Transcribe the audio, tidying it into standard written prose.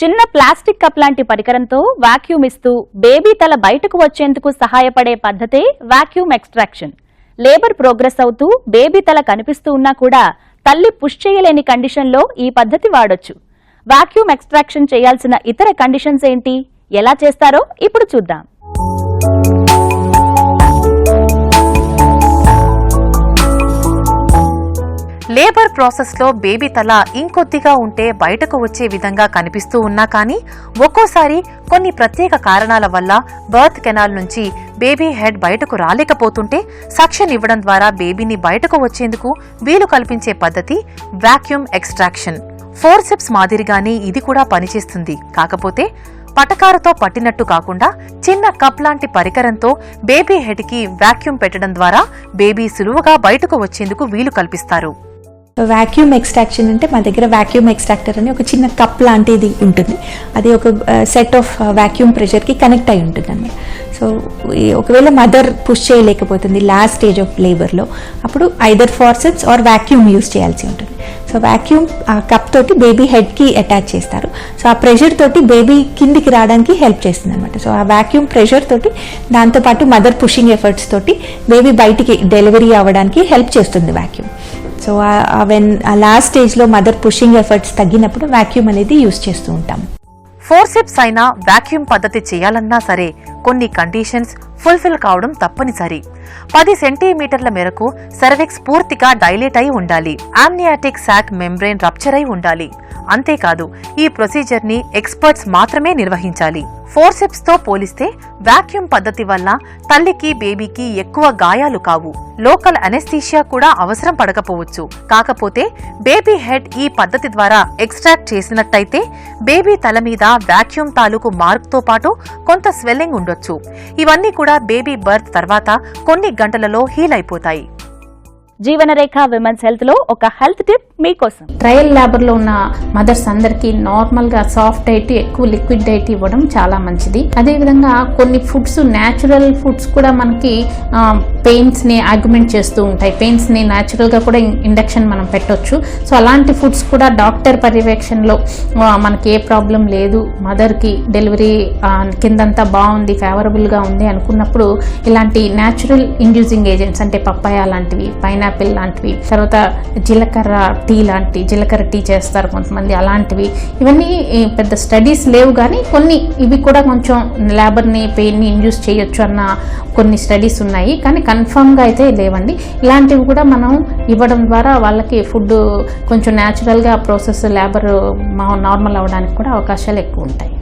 చిన్న plastic cup లాంటి పరికరంతో వాక్యూమ్ ఇస్తూ బేబీ తల బయటకు వచ్చేందుకు సహాయపడే పద్ధతే వాక్యూమ్ ఎక్స్ట్రాక్షన్. లేబర్ ప్రోగ్రెస్ అవుతూ బేబీ తల కనిపిస్తూ ఉన్నా కూడా తల్లి పుష్ చేయలేని కండిషన్లో ఈ పద్ధతి వాడొచ్చు. వాక్యూమ్ ఎక్స్ట్రాక్షన్ చేయాల్సిన ఇతర కండిషన్స్ ఏంటి, ఎలా చేస్తారో ఇప్పుడు చూద్దాం. లేబర్ ప్రాసెస్ లో బేబీ తల ఇంకొద్దిగా ఉంటే బయటకు వచ్చే విధంగా కనిపిస్తూ ఉన్నా కానీ ఒక్కోసారి కొన్ని ప్రత్యేక కారణాల వల్ల బర్త్ కెనాల్ నుంచి బేబీ హెడ్ బయటకు రాలేకపోతుంటే సక్షన్ ఇవ్వడం ద్వారా బేబీని బయటకు వచ్చేందుకు వీలు కల్పించే పద్ధతి వాక్యూమ్ ఎక్స్ట్రాక్షన్. ఫోర్సెప్స్ మాదిరిగానే ఇది కూడా పనిచేస్తుంది. కాకపోతే పటకారుతో పట్టినట్టు కాకుండా చిన్న కప్ లాంటి పరికరంతో బేబీ హెడ్ కి వాక్యూమ్ పెట్టడం ద్వారా బేబీ సులువుగా బయటకు వచ్చేందుకు వీలు కల్పిస్తారు. వాక్యూమ్ ఎక్స్ట్రాక్షన్ అంటే మా దగ్గర వాక్యూమ్ ఎక్స్ట్రాక్టర్ అని ఒక చిన్న కప్ లాంటిది ఉంటుంది. అది ఒక సెట్ ఆఫ్ వాక్యూమ్ ప్రెషర్కి కనెక్ట్ అయి ఉంటుంది అన్నమాట. సో ఒకవేళ మదర్ పుష్ చేయలేకపోతుంది లాస్ట్ స్టేజ్ ఆఫ్ లేబర్లో, అప్పుడు either forceps or vacuum use చేయాల్సి ఉంటుంది. సో వాక్యూమ్ ఆ కప్ తోటి బేబీ హెడ్కి అటాచ్ చేస్తారు. సో ఆ ప్రెషర్ తోటి బేబీ కిందికి రావడానికి హెల్ప్ చేస్తుంది అనమాట. సో ఆ వాక్యూమ్ ప్రెషర్ తోటి దాంతోపాటు మదర్ పుషింగ్ ఎఫర్ట్స్ తోటి బేబీ బయటికి డెలివరీ అవ్వడానికి హెల్ప్ చేస్తుంది వాక్యూమ్. సో ఆ లాస్ట్ స్టేజ్లో మదర్ పుషింగ్ ఎఫర్ట్స్ తగ్గినప్పుడు వాక్యూమ్ అనేది యూజ్ చేస్తూ ఉంటాం. ఫోర్సెప్స్ అయినా వాక్యూమ్ పద్ధతి చేయాలన్నా సరే కొన్ని కండిషన్స్ ఫుల్ఫిల్ కావడం తప్పనిసరి. 10 సెంటీమీటర్ల మేరకు సర్విక్స్ పూర్తిగా డైలేట్ అయి ఉండాలి. ఆమ్నియాటిక్ సాక్ మెంబ్రెయిన్ రప్చర్ అయి ఉండాలి. అంతేకాదు ఈ ప్రొసీజర్ ని ఎక్స్పర్ట్స్ మాత్రమే నిర్వహించాలి. ఫోర్సెప్స్ తో పోలిస్తే వాక్యూమ్ పద్ధతి వల్ల తల్లికి బేబీకి ఎక్కువ గాయాలు కావు. లోకల్ అనెస్థీషియా కూడా అవసరం పడకపోవచ్చు. కాకపోతే బేబీ హెడ్ ఈ పద్ధతి ద్వారా ఎక్స్ట్రాక్ట్ చేసినట్టయితే బేబీ తల మీద వాక్యూమ్ తాలూకు మార్క్ తో పాటు కొంత స్వెల్లింగ్ ఉండొచ్చు. ఇవన్నీ కూడా బేబీ బర్త్ తర్వాత కొన్ని గంటలలో హీల్ అయిపోతాయి. జీవనరేఖ విమెన్స్ హెల్త్ లో ఒక హెల్త్ టిప్ మీకోసం. ట్రయల్ లేబర్ లో ఉన్న మదర్స్ అందరికి నార్మల్ గా సాఫ్ట్ డైట్, ఎక్కువ లిక్విడ్ డైట్ ఇవ్వడం చాలా మంచిది. అదే విధంగా కొన్ని ఫుడ్స్, న్యాచురల్ ఫుడ్స్ కూడా మనకి పెయిన్స్ ని ఆర్గ్యుమెంట్ చేస్తూ ఉంటాయి. పెయిన్స్ ని న్యాచురల్ గా కూడా ఇండక్షన్ మనం పెట్టొచ్చు. సో అలాంటి ఫుడ్స్ కూడా డాక్టర్ పర్యవేక్షణలో మనకి ఏ ప్రాబ్లం లేదు, మదర్ కి డెలివరీ కిందంతా బాగుంది, ఫేవరబుల్ గా ఉంది అనుకున్నప్పుడు ఇలాంటి న్యాచురల్ ఇండ్యూసింగ్ ఏజెంట్స్ అంటే పప్పాయ లాంటివి, పైనాపిల్ లాంటివి, తర్వాత జీలకర్ర టీ చేస్తారు కొంతమంది, అలాంటివి. ఇవన్నీ పెద్ద స్టడీస్ లేవు కానీ కొన్ని ఇవి కూడా కొంచెం లేబర్ని, పెయిన్ని ఇండ్యూస్ చేయొచ్చు అన్న కొన్ని స్టడీస్ ఉన్నాయి. కానీ కన్ఫర్మ్గా అయితే లేవండి. ఇలాంటివి కూడా మనం ఇవ్వడం ద్వారా వాళ్ళకి ఫుడ్ కొంచెం న్యాచురల్గా ప్రాసెస్ లేబర్ నార్మల్ అవ్వడానికి కూడా అవకాశాలు ఎక్కువ ఉంటాయి.